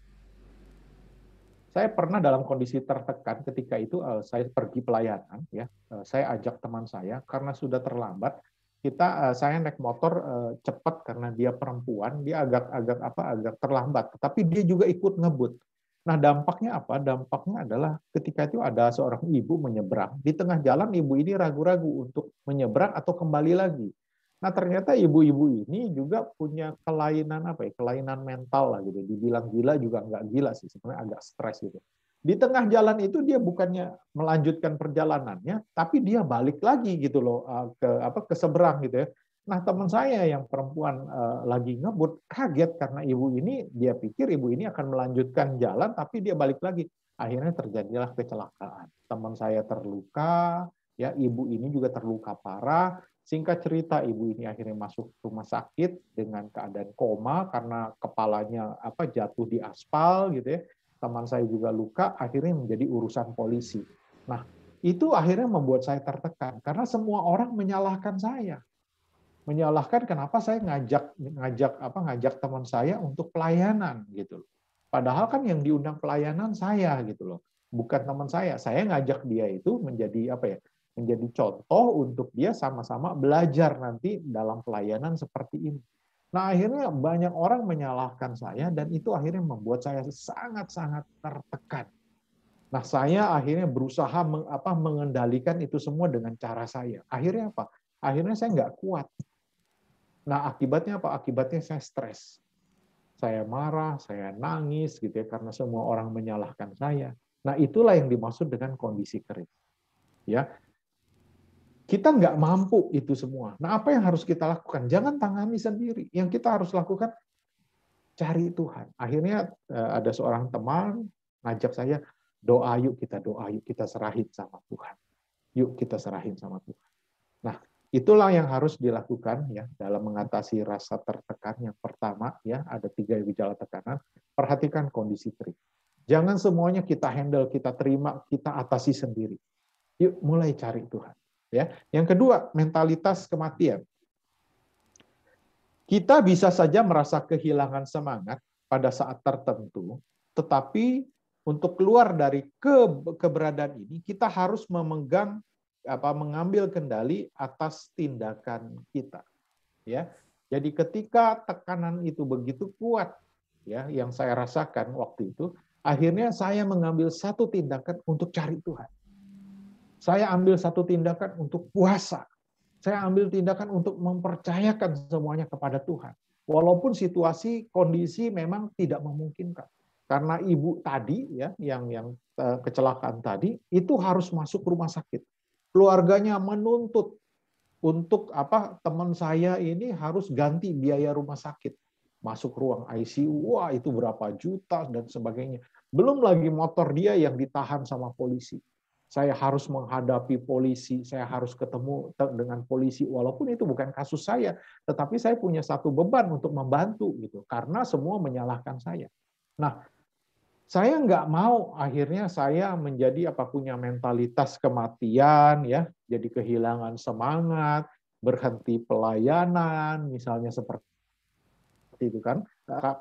Speaker 2: Saya pernah dalam kondisi tertekan ketika itu saya pergi pelayanan ya. Saya ajak teman saya karena sudah terlambat. Saya naik motor cepat karena dia perempuan, dia agak terlambat, tapi dia juga ikut ngebut. Nah, dampaknya apa? Dampaknya adalah ketika itu ada seorang ibu menyeberang. Di tengah jalan ibu ini ragu-ragu untuk menyeberang atau kembali lagi. Nah, ternyata ibu-ibu ini juga punya kelainan mental lah gitu. Dibilang gila juga nggak gila sih, sebenarnya agak stres gitu. Di tengah jalan itu dia bukannya melanjutkan perjalanannya, tapi dia balik lagi gitu loh ke seberang gitu ya. Nah, teman saya yang perempuan lagi ngebut kaget karena ibu ini, dia pikir ibu ini akan melanjutkan jalan tapi dia balik lagi. Akhirnya terjadilah kecelakaan. Teman saya terluka, ya ibu ini juga terluka parah. Singkat cerita, ibu ini akhirnya masuk rumah sakit dengan keadaan koma karena kepalanya jatuh di aspal gitu ya. Teman saya juga luka, akhirnya menjadi urusan polisi. Nah, itu akhirnya membuat saya tertekan karena semua orang menyalahkan saya. Menyalahkan kenapa saya ngajak teman saya untuk pelayanan gitu loh. Padahal kan yang diundang pelayanan saya gitu loh, bukan teman saya. Saya ngajak dia itu menjadi menjadi contoh untuk dia sama-sama belajar nanti dalam pelayanan seperti ini. Nah, akhirnya banyak orang menyalahkan saya dan itu akhirnya membuat saya sangat-sangat tertekan. Nah, saya akhirnya berusaha mengendalikan itu semua dengan cara saya. Akhirnya apa? Akhirnya saya nggak kuat. Nah, akibatnya apa? Akibatnya saya stres. Saya marah, saya nangis gitu ya karena semua orang menyalahkan saya. Nah, itulah yang dimaksud dengan kondisi kering. Ya. Kita nggak mampu itu semua. Nah, apa yang harus kita lakukan? Jangan tangani sendiri. Yang kita harus lakukan cari Tuhan. Akhirnya ada seorang teman ngajak saya, doa yuk kita serahin sama Tuhan. Yuk kita serahin sama Tuhan. Nah, itulah yang harus dilakukan ya dalam mengatasi rasa tertekan. Yang pertama ya ada 3 gejala tekanan. Perhatikan kondisi kering. Jangan semuanya kita handle, kita terima, kita atasi sendiri. Yuk mulai cari Tuhan. Ya, yang kedua mentalitas kematian. Kita bisa saja merasa kehilangan semangat pada saat tertentu, tetapi untuk keluar dari keberadaan ini kita harus mengambil kendali atas tindakan kita. Ya. Jadi ketika tekanan itu begitu kuat ya yang saya rasakan waktu itu, akhirnya saya mengambil satu tindakan untuk cari Tuhan. Saya ambil satu tindakan untuk puasa. Saya ambil tindakan untuk mempercayakan semuanya kepada Tuhan. Walaupun situasi, kondisi memang tidak memungkinkan. Karena ibu tadi ya yang kecelakaan tadi itu harus masuk rumah sakit. Keluarganya menuntut untuk teman saya ini harus ganti biaya rumah sakit. Masuk ruang ICU, wah itu berapa juta dan sebagainya. Belum lagi motor dia yang ditahan sama polisi. Saya harus menghadapi polisi, saya harus ketemu dengan polisi, walaupun itu bukan kasus saya, tetapi saya punya satu beban untuk membantu gitu, karena semua menyalahkan saya. Nah, saya nggak mau akhirnya saya menjadi punya mentalitas kematian ya, jadi kehilangan semangat, berhenti pelayanan, misalnya seperti itu kan.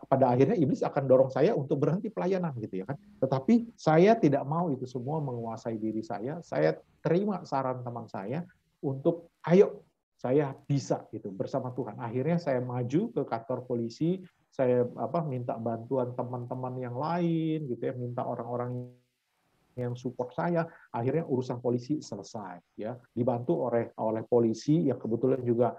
Speaker 2: pada akhirnya iblis akan dorong saya untuk berhenti pelayanan gitu ya kan. Tetapi saya tidak mau itu semua menguasai diri saya. Saya terima saran teman saya untuk ayo saya bisa gitu bersama Tuhan. Akhirnya saya maju ke kantor polisi, saya minta bantuan teman-teman yang lain gitu ya, minta orang-orang yang support saya. Akhirnya urusan polisi selesai ya, dibantu oleh polisi yang kebetulan juga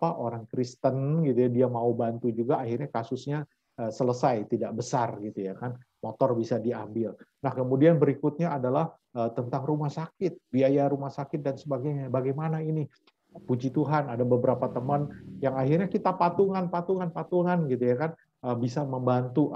Speaker 2: orang Kristen gitu ya, dia mau bantu juga. Akhirnya kasusnya selesai, tidak besar gitu ya kan, motor bisa diambil. Nah kemudian berikutnya adalah tentang rumah sakit, biaya rumah sakit dan sebagainya. Bagaimana ini? Puji Tuhan ada beberapa teman yang akhirnya kita patungan gitu ya kan, bisa membantu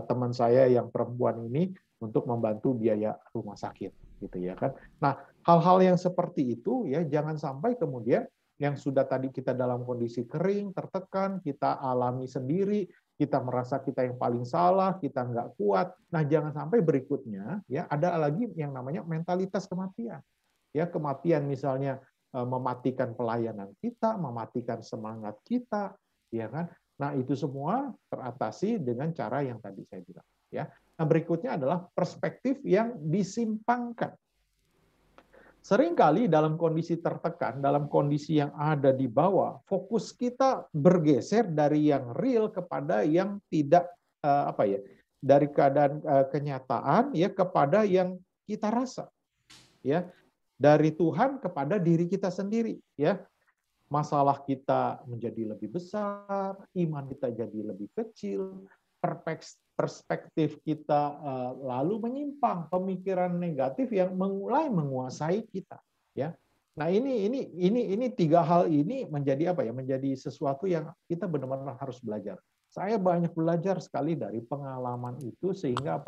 Speaker 2: teman saya yang perempuan ini untuk membantu biaya rumah sakit gitu ya kan. Nah, hal-hal yang seperti itu ya jangan sampai kemudian yang sudah tadi kita dalam kondisi kering, tertekan, kita alami sendiri, kita merasa kita yang paling salah, kita nggak kuat. Nah, jangan sampai berikutnya ya ada lagi yang namanya mentalitas kematian. Ya, kematian misalnya mematikan pelayanan kita, mematikan semangat kita, ya kan? Nah, itu semua teratasi dengan cara yang tadi saya bilang, ya. Nah, berikutnya adalah perspektif yang disimpangkan. Seringkali dalam kondisi tertekan, dalam kondisi yang ada di bawah, fokus kita bergeser dari yang real kepada yang tidak dari keadaan kenyataan ya kepada yang kita rasa. Ya. Dari Tuhan kepada diri kita sendiri, ya. Masalah kita menjadi lebih besar, iman kita jadi lebih kecil, perspektif kita lalu menyimpang, pemikiran negatif yang mulai menguasai kita, ya. Nah, ini tiga hal ini menjadi menjadi sesuatu yang kita benar-benar harus belajar. Saya banyak belajar sekali dari pengalaman itu sehingga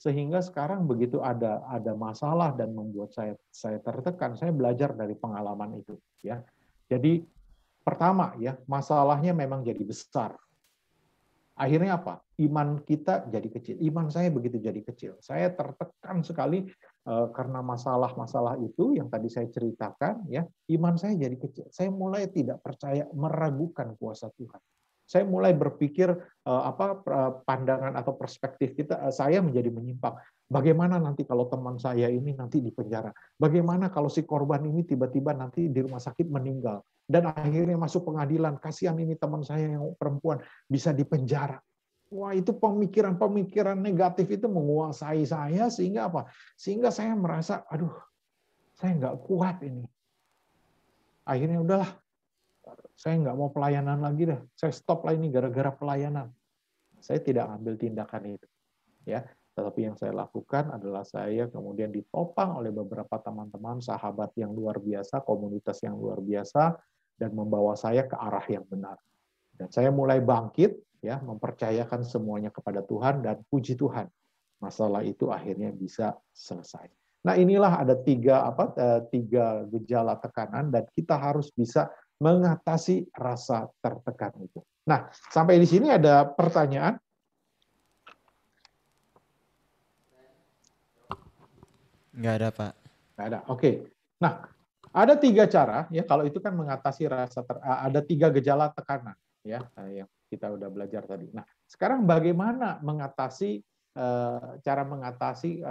Speaker 2: Sehingga sekarang begitu ada masalah dan membuat saya tertekan, saya belajar dari pengalaman itu, ya. Jadi pertama ya, masalahnya memang jadi besar. Akhirnya apa? Iman kita jadi kecil. Iman saya begitu jadi kecil. Saya tertekan sekali karena masalah-masalah itu yang tadi saya ceritakan, ya. Iman saya jadi kecil. Saya mulai tidak percaya, meragukan kuasa Tuhan. Saya mulai berpikir pandangan atau perspektif saya menjadi menyimpang. Bagaimana nanti kalau teman saya ini nanti di penjara? Bagaimana kalau si korban ini tiba-tiba nanti di rumah sakit meninggal dan akhirnya masuk pengadilan? Kasihan ini teman saya yang perempuan bisa di penjara. Wah, itu pemikiran-pemikiran negatif itu menguasai saya sehingga Sehingga saya merasa, aduh, saya nggak kuat ini. Akhirnya udahlah. Saya nggak mau pelayanan lagi deh. Saya stop lah ini gara-gara pelayanan. Saya tidak ambil tindakan itu, ya. Tetapi yang saya lakukan adalah saya kemudian ditopang oleh beberapa teman-teman, sahabat yang luar biasa, komunitas yang luar biasa, dan membawa saya ke arah yang benar. Dan saya mulai bangkit, ya, mempercayakan semuanya kepada Tuhan dan puji Tuhan, masalah itu akhirnya bisa selesai. Nah, inilah ada tiga gejala tekanan dan kita harus bisa mengatasi rasa tertekan itu. Nah, sampai di sini ada pertanyaan?
Speaker 7: Nggak ada, Pak.
Speaker 2: Nggak ada. Oke. Nah, ada tiga cara ya. Kalau itu kan mengatasi ada tiga gejala tekanan ya yang kita udah belajar tadi. Nah, sekarang bagaimana cara mengatasi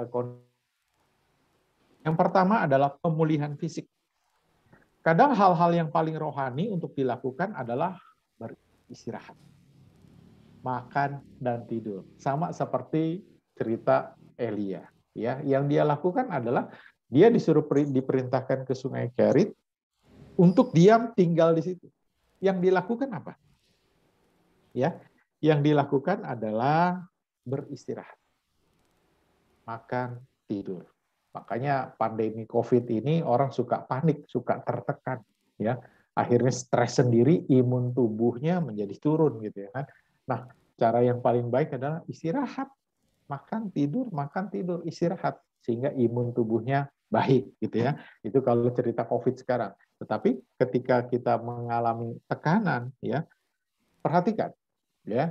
Speaker 2: yang pertama adalah pemulihan fisik. Kadang hal-hal yang paling rohani untuk dilakukan adalah beristirahat, makan dan tidur. Sama seperti cerita Elia, ya. Yang dia lakukan adalah dia diperintahkan ke Sungai Kerit untuk diam tinggal di situ. Yang dilakukan apa? Ya, yang dilakukan adalah beristirahat, makan, tidur. Makanya pandemi COVID ini orang suka panik, suka tertekan, ya. Akhirnya stres sendiri, imun tubuhnya menjadi turun gitu ya kan. Nah, cara yang paling baik adalah istirahat, makan tidur, istirahat sehingga imun tubuhnya baik gitu ya. Itu kalau cerita COVID sekarang. Tetapi ketika kita mengalami tekanan ya, perhatikan ya.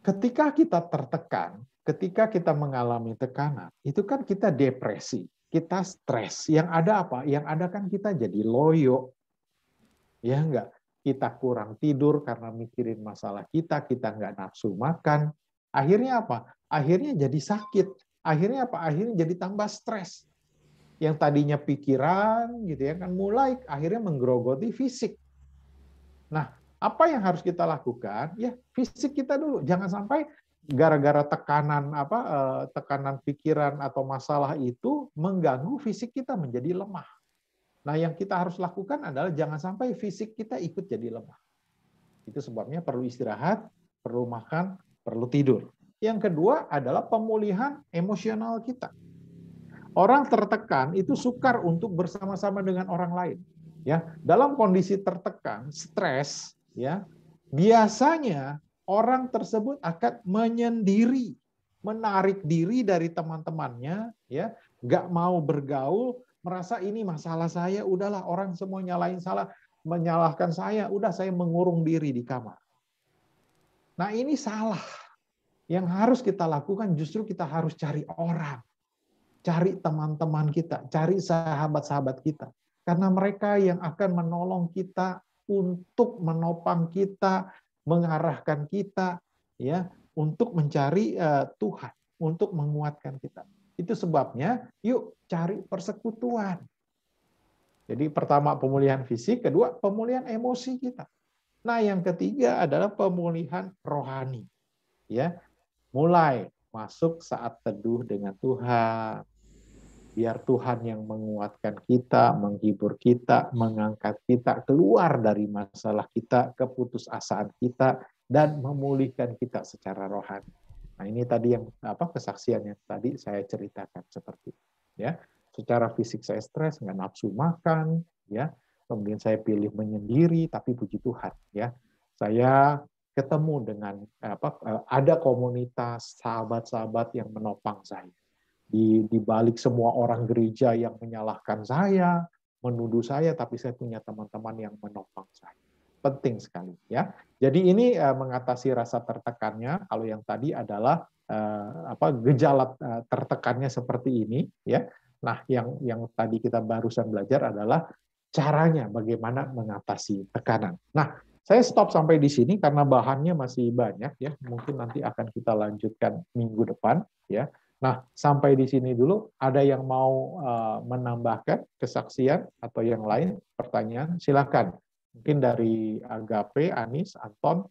Speaker 2: Ketika kita tertekan, ketika kita mengalami tekanan, itu kan kita depresi, kita stres. Yang ada apa? Yang ada kan kita jadi loyo. Ya enggak? kita kurang tidur karena mikirin masalah kita nggak nafsu makan. Akhirnya apa? Akhirnya jadi sakit. Akhirnya apa? Akhirnya jadi tambah stres. Yang tadinya pikiran gitu ya kan mulai akhirnya menggerogoti fisik. Nah, apa yang harus kita lakukan? Ya, fisik kita dulu. Jangan sampai gara-gara tekanan pikiran atau masalah itu mengganggu fisik kita menjadi lemah. Nah, yang kita harus lakukan adalah jangan sampai fisik kita ikut jadi lemah. Itu sebabnya perlu istirahat, perlu makan, perlu tidur. Yang kedua adalah pemulihan emosional kita. Orang tertekan itu sukar untuk bersama-sama dengan orang lain. Ya, dalam kondisi tertekan, stres, ya, biasanya orang tersebut akan menyendiri, menarik diri dari teman-temannya, ya, nggak mau bergaul, merasa ini masalah saya, udahlah orang semua nyalain salah, menyalahkan saya, udah saya mengurung diri di kamar. Nah ini salah. Yang harus kita lakukan justru kita harus cari orang, cari teman-teman kita, cari sahabat-sahabat kita. Karena mereka yang akan menolong kita untuk menopang kita, mengarahkan kita, ya, untuk mencari Tuhan, untuk menguatkan kita. Itu sebabnya, yuk cari persekutuan. Jadi pertama pemulihan fisik, kedua pemulihan emosi kita. Nah yang ketiga adalah pemulihan rohani. Ya, mulai masuk saat teduh dengan Tuhan. Biar Tuhan yang menguatkan kita, menghibur kita, mengangkat kita keluar dari masalah kita, keputusasaan kita, dan memulihkan kita secara rohani. Nah ini tadi yang kesaksian yang tadi saya ceritakan seperti itu. Ya, secara fisik saya stres, nggak nafsu makan, ya. Kemudian saya pilih menyendiri, tapi puji Tuhan, ya. Saya ketemu dengan ada komunitas sahabat-sahabat yang menopang saya. Di balik semua orang gereja yang menyalahkan saya, menuduh saya, tapi saya punya teman-teman yang menopang saya. Penting sekali, ya. Jadi ini mengatasi rasa tertekannya. Kalau yang tadi adalah gejala tertekannya seperti ini, ya. Nah, yang tadi kita barusan belajar adalah caranya bagaimana mengatasi tekanan. Nah, saya stop sampai di sini karena bahannya masih banyak, ya. Mungkin nanti akan kita lanjutkan minggu depan, ya. Nah, sampai di sini dulu. Ada yang mau menambahkan kesaksian atau yang lain, pertanyaan, silakan. Mungkin dari Agape, Anis, Anton.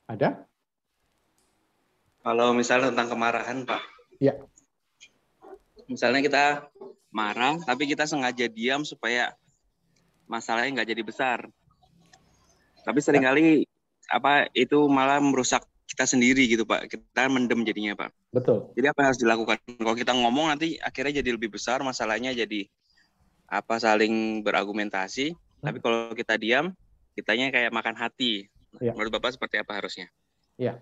Speaker 2: Ada?
Speaker 6: Kalau misalnya tentang kemarahan, Pak.
Speaker 2: Ya.
Speaker 6: Misalnya kita marah, tapi kita sengaja diam supaya masalahnya nggak jadi besar. Tapi seringkali itu malah merusak kita sendiri gitu, Pak. Kita mendem jadinya, Pak.
Speaker 2: Betul.
Speaker 6: Jadi apa yang harus dilakukan? Kalau kita ngomong nanti akhirnya jadi lebih besar masalahnya, jadi saling berargumentasi. Tapi kalau kita diam, kitanya kayak makan hati.
Speaker 2: Ya.
Speaker 6: Menurut Bapak seperti apa harusnya?
Speaker 2: Ya.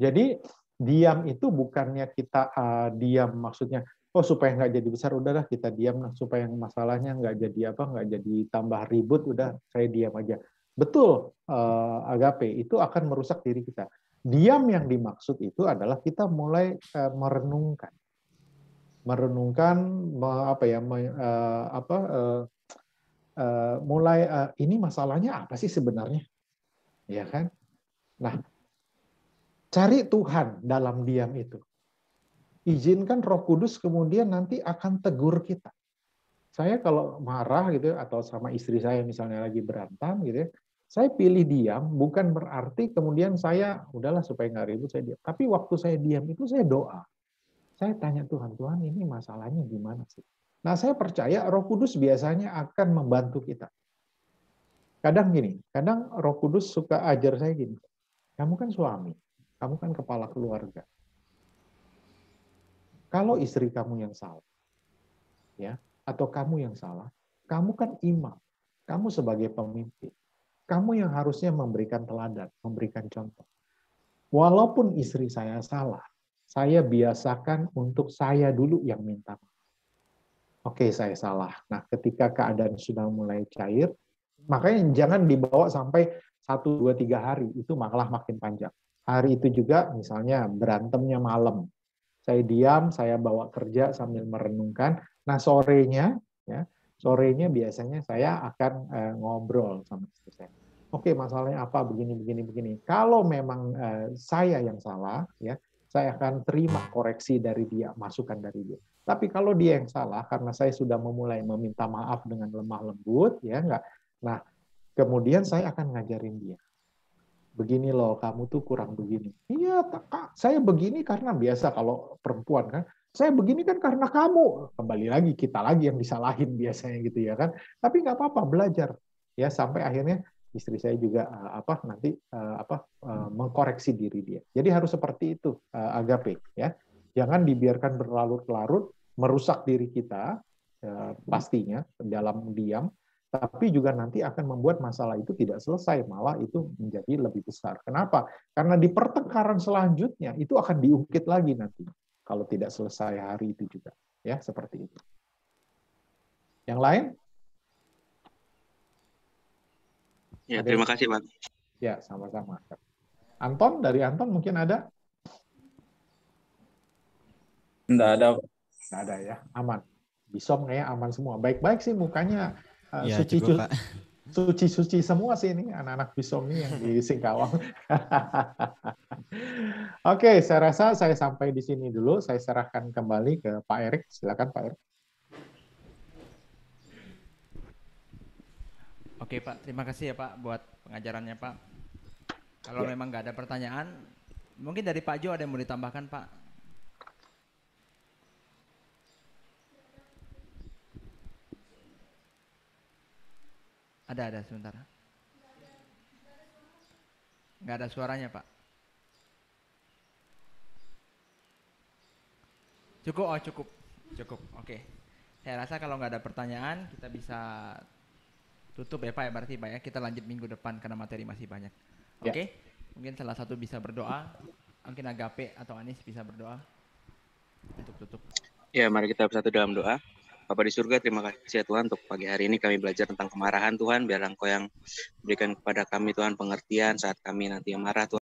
Speaker 2: Jadi diam itu bukannya kita diam maksudnya supaya nggak jadi besar, udahlah kita diam supaya masalahnya nggak jadi tambah ribut, udah saya diam aja. Betul, Agape, itu akan merusak diri kita. Diam yang dimaksud itu adalah kita mulai merenungkan mulai ini masalahnya apa sih sebenarnya, ya kan? Nah, cari Tuhan dalam diam itu. Izinkan Roh Kudus kemudian nanti akan tegur kita. Saya kalau marah gitu atau sama istri saya misalnya lagi berantem gitu ya, saya pilih diam bukan berarti kemudian saya udahlah supaya nggak ribut saya diam. Tapi waktu saya diam itu saya doa. Saya tanya Tuhan ini masalahnya gimana sih? Nah saya percaya Roh Kudus biasanya akan membantu kita. Kadang gini, kadang Roh Kudus suka ajar saya gini, kamu kan suami, kamu kan kepala keluarga. Kalau istri kamu yang salah, ya, atau kamu yang salah, kamu kan imam, kamu sebagai pemimpin. Kamu yang harusnya memberikan teladan, memberikan contoh. Walaupun istri saya salah, saya biasakan untuk saya dulu yang minta maaf. Oke, saya salah. Nah, ketika keadaan sudah mulai cair, makanya jangan dibawa sampai 1, 2, 3 hari, itu malah makin panjang. Hari itu juga misalnya berantemnya malam, Saya diam, saya bawa kerja sambil merenungkan. Nah, sorenya biasanya saya akan ngobrol sama istri saya. Oke, masalahnya apa, begini. Kalau memang saya yang salah, ya, saya akan terima koreksi dari dia, masukan dari dia. Tapi kalau dia yang salah, karena saya sudah memulai meminta maaf dengan lemah lembut, ya enggak. Nah, kemudian saya akan ngajarin dia. Begini loh, kamu tuh kurang begini. Iya, Kak, saya begini karena biasa kalau perempuan kan, saya begini kan karena kamu. Kembali lagi, kita lagi yang disalahin biasanya gitu ya kan. Tapi nggak apa-apa, belajar. Ya, sampai akhirnya istri saya juga mengkoreksi diri dia. Jadi harus seperti itu, agape. Ya. Jangan dibiarkan berlarut-larut, merusak diri kita, pastinya, dalam diam, tapi juga nanti akan membuat masalah itu tidak selesai, malah itu menjadi lebih besar. Kenapa? Karena di pertengkaran selanjutnya itu akan diungkit lagi nanti kalau tidak selesai hari itu juga, ya seperti itu. Yang lain?
Speaker 6: Ya, terima kasih, Pak.
Speaker 2: Ya, sama-sama. Anton, dari Anton mungkin ada?
Speaker 8: Enggak ada.
Speaker 2: Nggak ada ya, aman. Bisom kayaknya aman semua. Baik-baik sih mukanya.
Speaker 7: Ya, cukup, Pak.
Speaker 2: Suci-suci semua sih ini anak-anak Bisom ini yang di Singkawang. Oke, saya rasa saya sampai di sini dulu. Saya serahkan kembali ke Pak Erik. Silakan Pak Erik.
Speaker 5: Oke Pak, terima kasih ya Pak buat pengajarannya Pak. Kalau memang nggak ada pertanyaan, mungkin dari Pak Jo ada yang mau ditambahkan Pak? Ada sebentar. Nggak ada suaranya Pak. Cukup. Oke. Saya rasa kalau nggak ada pertanyaan, kita bisa tutup ya Pak ya, berarti Pak ya. Kita lanjut minggu depan karena materi masih banyak. Oke. Mungkin salah satu bisa berdoa. Mungkin Agape atau Anis bisa berdoa untuk tutup.
Speaker 6: Ya, mari kita bersatu dalam doa. Bapa di surga, terima kasih ya Tuhan untuk pagi hari ini kami belajar tentang kemarahan Tuhan. Biar Engkau yang berikan kepada kami Tuhan pengertian saat kami nanti yang marah Tuhan.